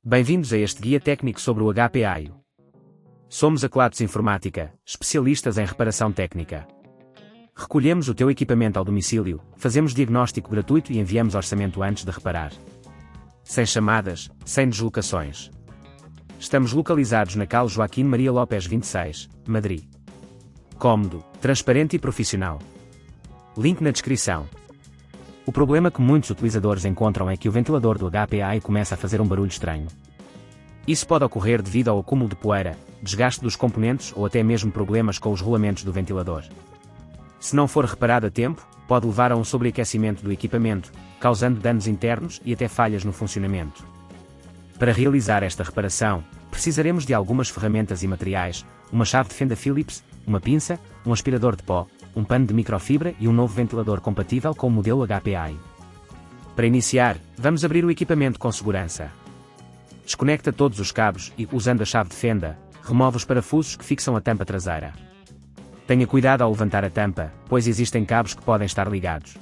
Bem-vindos a este guia técnico sobre o HP AIO. Somos a Kelatos Informática, especialistas em reparação técnica. Recolhemos o teu equipamento ao domicílio, fazemos diagnóstico gratuito e enviamos orçamento antes de reparar. Sem chamadas, sem deslocações. Estamos localizados na Cal Joaquim Maria Lopes 26, Madrid. Cómodo, transparente e profissional. Link na descrição. O problema que muitos utilizadores encontram é que o ventilador do HP AIO começa a fazer um barulho estranho. Isso pode ocorrer devido ao acúmulo de poeira, desgaste dos componentes ou até mesmo problemas com os rolamentos do ventilador. Se não for reparado a tempo, pode levar a um sobreaquecimento do equipamento, causando danos internos e até falhas no funcionamento. Para realizar esta reparação, precisaremos de algumas ferramentas e materiais, uma chave de fenda Phillips, uma pinça, um aspirador de pó, um pano de microfibra e um novo ventilador compatível com o modelo HP AIO. Para iniciar, vamos abrir o equipamento com segurança. Desconecta todos os cabos e, usando a chave de fenda, remove os parafusos que fixam a tampa traseira. Tenha cuidado ao levantar a tampa, pois existem cabos que podem estar ligados.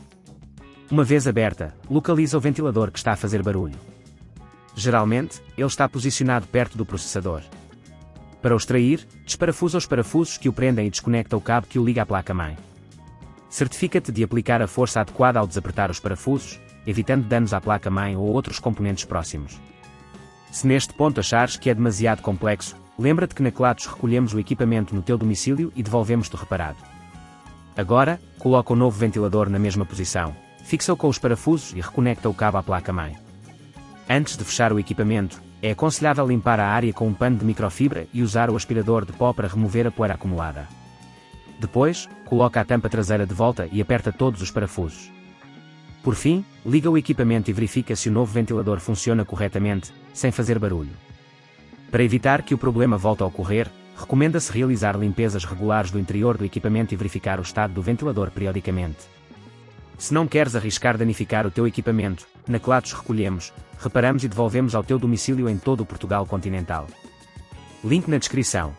Uma vez aberta, localiza o ventilador que está a fazer barulho. Geralmente, ele está posicionado perto do processador. Para o extrair, desparafusa os parafusos que o prendem e desconecta o cabo que o liga à placa-mãe. Certifica-te de aplicar a força adequada ao desapertar os parafusos, evitando danos à placa-mãe ou outros componentes próximos. Se neste ponto achares que é demasiado complexo, lembra-te que na Kelatos recolhemos o equipamento no teu domicílio e devolvemos-te reparado. Agora, coloca o novo ventilador na mesma posição, fixa-o com os parafusos e reconecta o cabo à placa-mãe. Antes de fechar o equipamento, é aconselhável limpar a área com um pano de microfibra e usar o aspirador de pó para remover a poeira acumulada. Depois, coloca a tampa traseira de volta e aperta todos os parafusos. Por fim, liga o equipamento e verifica se o novo ventilador funciona corretamente, sem fazer barulho. Para evitar que o problema volte a ocorrer, recomenda-se realizar limpezas regulares do interior do equipamento e verificar o estado do ventilador periodicamente. Se não queres arriscar danificar o teu equipamento, na Kelatos recolhemos, reparamos e devolvemos ao teu domicílio em todo o Portugal continental. Link na descrição.